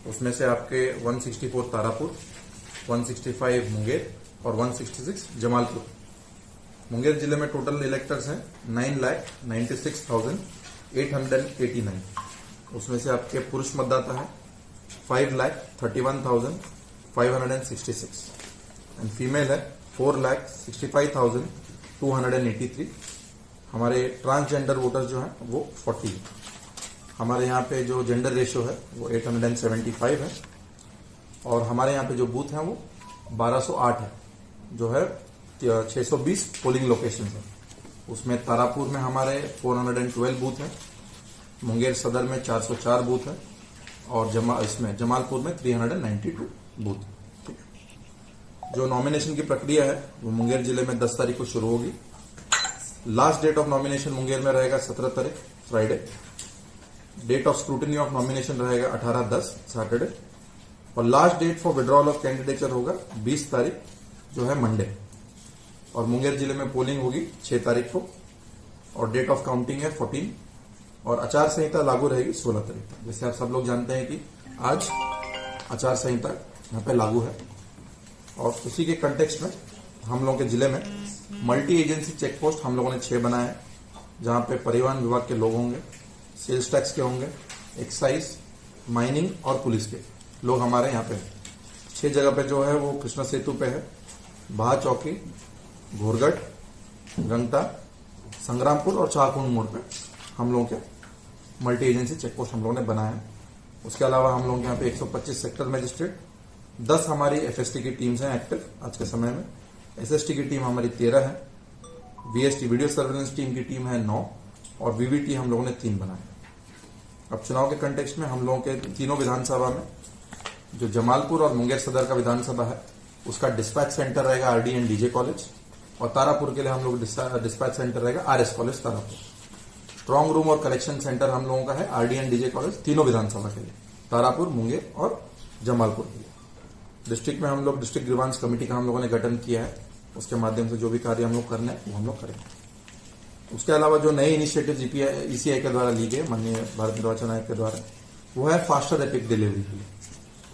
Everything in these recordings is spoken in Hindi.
उसमें से आपके 164 तारापुर, 165 मुंगेर और 166 जमालपुर। मुंगेर जिले में टोटल इलेक्टर्स हैं 9,96,889। उसमें से आपके पुरुष मतदाता है 5,31,566 एंड फीमेल है 4,65,283। हमारे ट्रांसजेंडर वोटर्स जो हैं वो 40 है। हमारे यहाँ पे जो जेंडर रेशियो है वो 875 है और हमारे यहाँ पे जो बूथ हैं वो 1208 है, जो है 620 पोलिंग लोकेशन है। उसमें तारापुर में हमारे 412 बूथ है, मुंगेर सदर में 404 बूथ है और इसमें जमालपुर में 392 बूथ। ठीक है। जो नॉमिनेशन की प्रक्रिया है वो मुंगेर जिले में 10 तारीख को शुरू होगी। Last date of nomination Munger में रहेगा 17 तारीख Friday. Date of scrutiny of nomination रहेगा 18/10 सैटरडे और last date for withdrawal of candidature होगा 20 तारीख जो है मंडे। और मुंगेर जिले में पोलिंग होगी 6 तारीख को और डेट ऑफ काउंटिंग है 14 और आचार संहिता लागू रहेगी 16 तारीख तक। जैसे आप सब लोग जानते हैं कि आज आचार संहिता यहाँ पे लागू है और उसी के कंटेक्स्ट में हम लोगों के जिले में मल्टी एजेंसी चेक पोस्ट हम लोगों ने 6 बनाए हैं, जहां पे परिवहन विभाग के लोग होंगे, सेल्स टैक्स के होंगे, एक्साइज, माइनिंग और पुलिस के लोग हमारे यहाँ पे हैं। 6 जगह पे जो है वो कृष्णा सेतु पे है, बाहा चौकी, घोरगढ़, गंगटा, संग्रामपुर और चाकुंड मोड़ पे हम लोगों के मल्टी एजेंसी चेक पोस्ट हम लोगों ने बनाए हैं। उसके अलावा हम लोगों के यहाँ पे 125 सेक्टर मजिस्ट्रेट, 10 हमारी एफएसटी की टीम्स हैं एक्टिव आज के समय में। एसएसटी की टीम हमारी 13 है, वीएसटी वीडियो सर्वेलेंस टीम की टीम है 9 और वीवीटी हम लोगों ने 3 बनाए। अब चुनाव के कंटेक्स्ट में हम लोगों के तीनों विधानसभा में जो जमालपुर और मुंगेर सदर का विधानसभा है उसका डिस्पैच सेंटर रहेगा आरडीएन डीजे कॉलेज और तारापुर के लिए हम लोग डिस्पैच सेंटर रहेगा RS college Tarapur. Strong room और कलेक्शन सेंटर हम लोगों का है आरडीएन डीजे कॉलेज तीनों विधानसभा के लिए, तारापुर, मुंगेर और जमालपुर के लिए। डिस्ट्रिक्ट में हम लोग डिस्ट्रिक्ट ग्रीवांस कमेटी का हम लोगों ने गठन किया है, उसके माध्यम से जो भी कार्य हम लोग करने हैं वो हम लोग करेंगे। उसके अलावा जो नए इनिशिएटिव ईसीआई के द्वारा ली गए माननीय भारत निर्वाचन आयोग के द्वारा, वो है फास्टर एपिक डिलीवरी के लिए।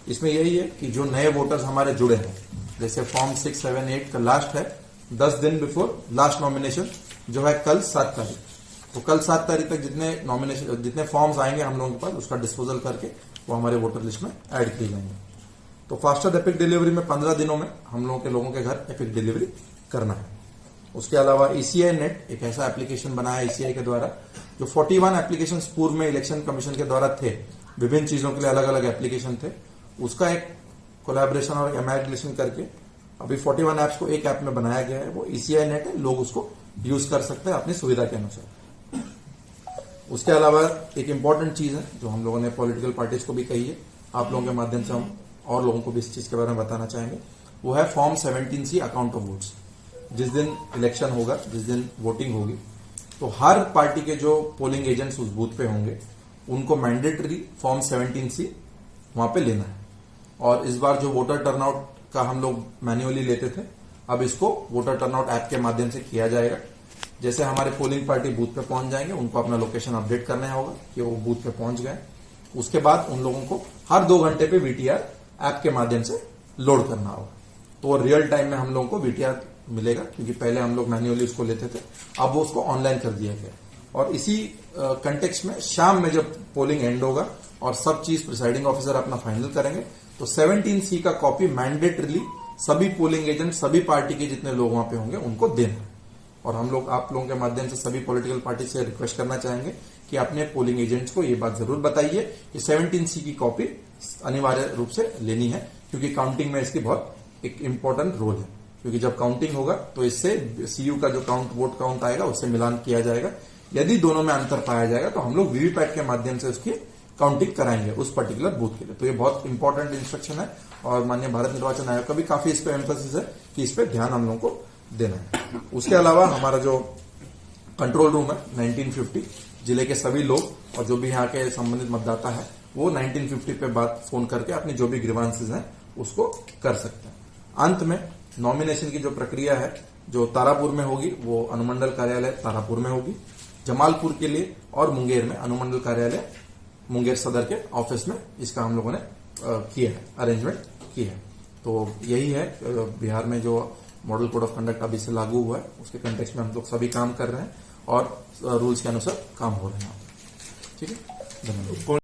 इसमें यही है कि जो नए वोटर्स हमारे जुड़े हैं, जैसे फॉर्म 6, 7, 8 का लास्ट है 10 दिन बिफोर लास्ट नॉमिनेशन जो है कल 7 तारीख, तो कल 7 तारीख तक जितने फॉर्म्स आएंगे हम लोगों के पास उसका डिस्पोजल करके वो हमारे वोटर लिस्ट में ऐड किए जाएंगे। तो फास्टर एपिक डिलीवरी में 15 दिनों में हम लोगों के घर एपिक डिलीवरी करना है। उसके अलावा ईसीआई नेट एक ऐसा एप्लीकेशन बनाया ईसीआई के द्वारा, जो 41 एप्लीकेशन पूर्व में इलेक्शन कमीशन के द्वारा थे, विभिन्न चीजों के लिए अलग अलग एप्लीकेशन थे, उसका एक कोलैबोरेशन और एमैग्रेशन करके अभी 41 ऐप्स को एक ऐप में बनाया गया है। वो ईसीआई नेट है, लोग उसको यूज कर सकते हैं अपनी सुविधा के अनुसार। उसके अलावा एक इंपॉर्टेंट चीज है जो हम लोगों ने पॉलिटिकल पार्टीज को भी कही है, आप लोगों के माध्यम से हम और लोगों को भी इस चीज के बारे में बताना चाहेंगे, वो है form 17C account of votes. जिस दिन इलेक्शन होगा, जिस दिन वोटिंग होगी, तो हर पार्टी के जो पोलिंग एजेंट्स उस बूथ पे होंगे उनको मैंडेटरी फॉर्म 17C वहां पे लेना है। और इस बार जो वोटर टर्नआउट का हम लोग मैन्युअली लेते थे, अब इसको वोटर टर्नआउट ऐप के माध्यम से किया जाएगा। जैसे हमारे पोलिंग पार्टी बूथ पे पहुंच जाएंगे, उनको अपना लोकेशन अपडेट करना होगा कि वो बूथ पे पहुंच गए। उसके बाद उन लोगों को हर 2 घंटे पे वीटीआर ऐप के माध्यम से लोड करना होगा, तो रियल टाइम में हम लोगों को वीटीआर मिलेगा, क्योंकि पहले हम लोग मैन्युअली उसको लेते थे, अब वो उसको ऑनलाइन कर दिया गया। और इसी कंटेक्स्ट में शाम में जब पोलिंग एंड होगा और सब चीज प्रिसाइडिंग ऑफिसर अपना फाइनल करेंगे, तो 17C का कॉपी मैंडेटरीली सभी पोलिंग एजेंट, सभी पार्टी के जितने लोग वहां पे होंगे उनको देना है। और हम लोग आप लोगों के माध्यम से सभी पॉलिटिकल पार्टी से रिक्वेस्ट करना चाहेंगे कि अपने पोलिंग एजेंट्स को ये बात जरूर बताइए कि 17C की कॉपी अनिवार्य रूप से लेनी है, क्योंकि काउंटिंग में इसकी बहुत एक इंपॉर्टेंट रोल है। क्योंकि जब काउंटिंग होगा तो इससे सीयू का जो वोट काउंट आएगा उससे मिलान किया जाएगा। यदि दोनों में अंतर पाया जाएगा तो हम लोग वीवीपैट के माध्यम से उसकी काउंटिंग कराएंगे उस पर्टिकुलर बूथ के लिए। तो ये बहुत इंपॉर्टेंट इंस्ट्रक्शन है और माननीय भारत निर्वाचन आयोग का भी काफी इस पे एम्फेसिस है कि इस पे ध्यान हम लोगों को देना है। उसके अलावा हमारा जो कंट्रोल रूम है 1950, जिले के सभी लोग और जो भी यहाँ के संबंधित मतदाता है वो 1950 पे बात फोन करके अपनी जो भी ग्रीवांसेस हैं उसको कर सकते हैं। अंत में नॉमिनेशन की जो प्रक्रिया है जो तारापुर में होगी वो अनुमंडल कार्यालय तारापुर में होगी, जमालपुर के लिए और मुंगेर में अनुमंडल कार्यालय मुंगेर सदर के ऑफिस में इसका हम लोगों ने किया है, अरेंजमेंट किया है। तो यही है बिहार में जो मॉडल कोड ऑफ कंडक्ट अभी से लागू हुआ है उसके कंटेक्स्ट में हम लोग सभी काम कर रहे हैं और रूल्स के अनुसार काम हो रहे हैं। ठीक है, धन्यवाद।